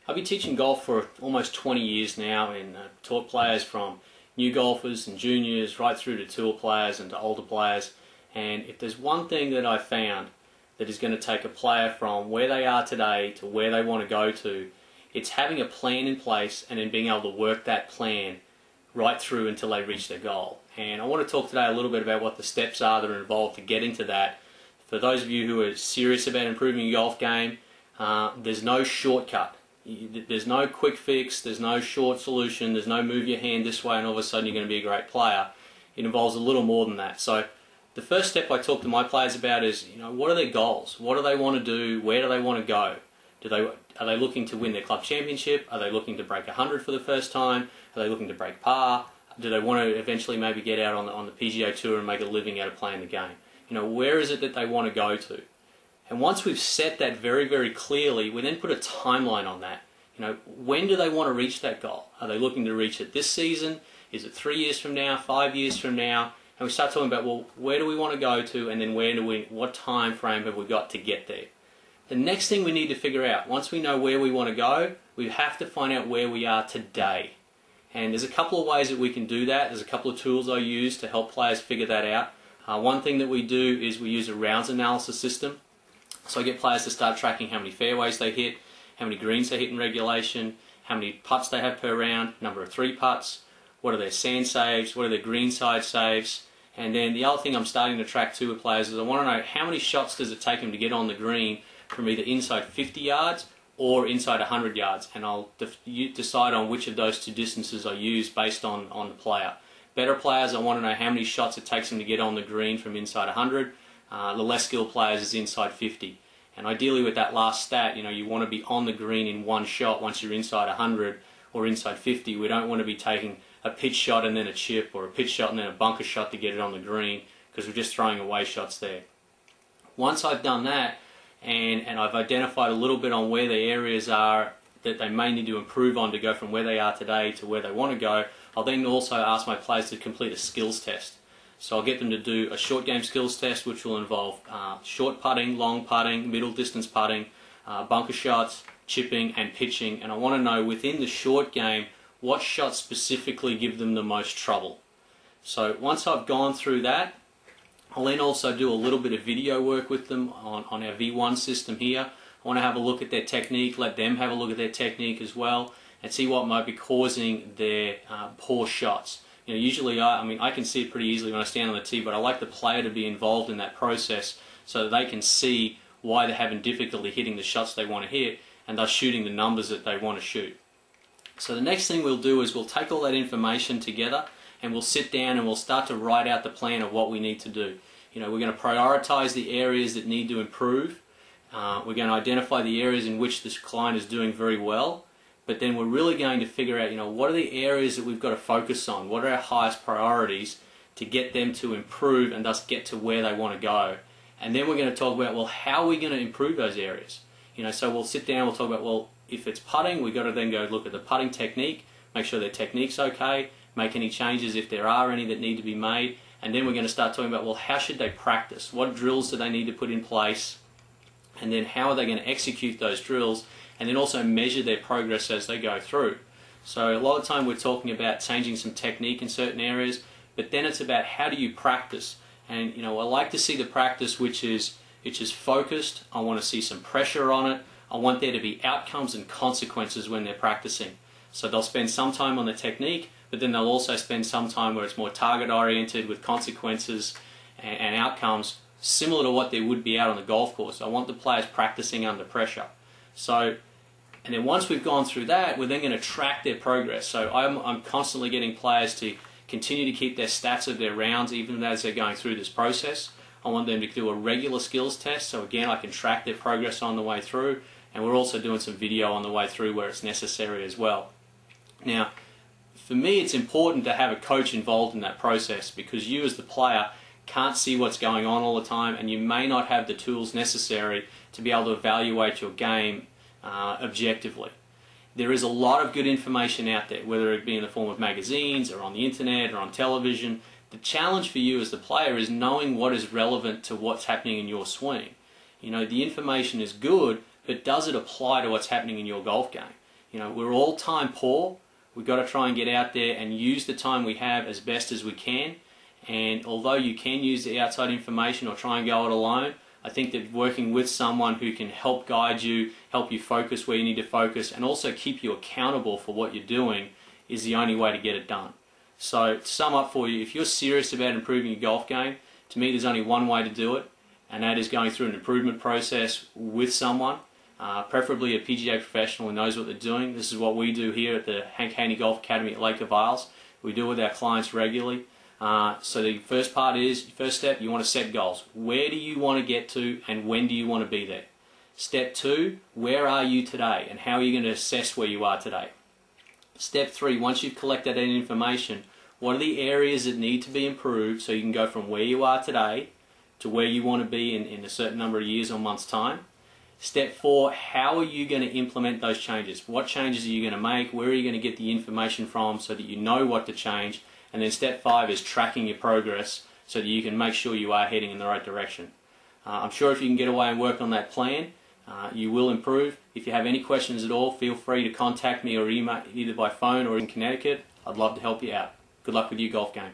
I've been teaching golf for almost 20 years now and taught players from new golfers and juniors right through to tour players and to older players. And if there's one thing that I've found that is going to take a player from where they are today to where they want to go to, it's having a plan in place and then being able to work that plan right through until they reach their goal. And I want to talk today a little bit about what the steps are that are involved to getting to that. For those of you who are serious about improving your golf game, there's no shortcut. There's no quick fix, there's no short solution, there's no move your hand this way and all of a sudden you're going to be a great player. It involves a little more than that. So the first step I talk to my players about is, what are their goals? What do they want to do? Where do they want to go? Are they looking to win their club championship? Are they looking to break 100 for the first time? Are they looking to break par? Do they want to eventually maybe get out on the PGA Tour and make a living out of playing the game? Where is it that they want to go to? And once we've set that very, very clearly, we then put a timeline on that. When do they want to reach that goal? Are they looking to reach it this season? Is it 3 years from now, 5 years from now? And we start talking about, well, where do we want to go to, and then what time frame have we got to get there? The next thing we need to figure out, once we know where we want to go, we have to find out where we are today. And there's a couple of ways that we can do that. There's a couple of tools I use to help players figure that out. One thing that we do is we use a rounds analysis system. So I get players to start tracking how many fairways they hit, how many greens they hit in regulation, how many putts they have per round, number of 3 putts, what are their sand saves, what are their greenside saves. And then the other thing I'm starting to track too with players is I want to know how many shots does it take them to get on the green from either inside 50 yards or inside 100 yards. And I'll decide on which of those two distances I use based on the player. Better players, I want to know how many shots it takes them to get on the green from inside 100. The less skilled players is inside 50. And ideally with that last stat, you want to be on the green in one shot once you're inside 100 or inside 50. We don't want to be taking a pitch shot and then a chip, or a pitch shot and then a bunker shot to get it on the green, because we're just throwing away shots there. Once I've done that and I've identified a little bit on where the areas are that they may need to improve on to go from where they are today to where they want to go, I'll then also ask my players to complete a skills test. So I'll get them to do a short game skills test, which will involve short putting, long putting, middle distance putting, bunker shots, chipping and pitching. And I want to know within the short game what shots specifically give them the most trouble. So once I've gone through that, I'll then also do a little bit of video work with them on our V1 system here. I want to have a look at their technique, let them have a look at their technique as well, and see what might be causing their poor shots. Usually I can see it pretty easily when I stand on the tee, but I like the player to be involved in that process so that they can see why they're having difficulty hitting the shots they want to hit and thus shooting the numbers that they want to shoot. So the next thing we'll do is we'll take all that information together and we'll sit down and we'll start to write out the plan of what we need to do. We're going to prioritize the areas that need to improve. We're going to identify the areas in which this client is doing very well. But then we're really going to figure out, what are the areas that we've got to focus on? What are our highest priorities to get them to improve and thus get to where they want to go? And then we're going to talk about, well, how are we going to improve those areas? So we'll sit down, we'll talk about, well, if it's putting, we've got to then go look at the putting technique, make sure their technique's okay, make any changes if there are any that need to be made. And then we're going to start talking about, well, how should they practice? What drills do they need to put in place? And then how are they going to execute those drills? And then also measure their progress as they go through. So a lot of time we're talking about changing some technique in certain areas, but then it's about how do you practice. And I like to see the practice which is focused. I want to see some pressure on it. I want there to be outcomes and consequences when they're practicing. So they'll spend some time on the technique, but then they'll also spend some time where it's more target oriented with consequences and outcomes similar to what they would be out on the golf course. I want the players practicing under pressure. So, and then once we've gone through that, we're then going to track their progress. So I'm constantly getting players to continue to keep their stats of their rounds even as they're going through this process. I want them to do a regular skills test, so again I can track their progress on the way through, and we're also doing some video on the way through where it's necessary as well. Now, for me it's important to have a coach involved in that process, because you as the player can't see what's going on all the time, and you may not have the tools necessary to be able to evaluate your game objectively. There is a lot of good information out there, whether it be in the form of magazines or on the internet or on television. The challenge for you as the player is knowing what is relevant to what's happening in your swing. The information is good, but does it apply to what's happening in your golf game? You know, we're all time poor. We've got to try and get out there and use the time we have as best as we can. And although you can use the outside information or try and go it alone, I think that working with someone who can help guide you, help you focus where you need to focus, and also keep you accountable for what you're doing is the only way to get it done. So to sum up for you, if you're serious about improving your golf game, to me there's only one way to do it, and that is going through an improvement process with someone, preferably a PGA professional who knows what they're doing. This is what we do here at the Hank Haney Golf Academy at Lake of Isles. We do it with our clients regularly. So the first step, you want to set goals. Where do you want to get to and when do you want to be there? Step 2, where are you today and how are you going to assess where you are today? Step 3, once you've collected that information, what are the areas that need to be improved so you can go from where you are today to where you want to be in a certain number of years or months' time? Step 4, how are you going to implement those changes? What changes are you going to make? Where are you going to get the information from so that you know what to change? And then step 5 is tracking your progress so that you can make sure you are heading in the right direction. I'm sure if you can get away and work on that plan, you will improve. If you have any questions at all, feel free to contact me or email either by phone or in Connecticut. I'd love to help you out. Good luck with your golf game.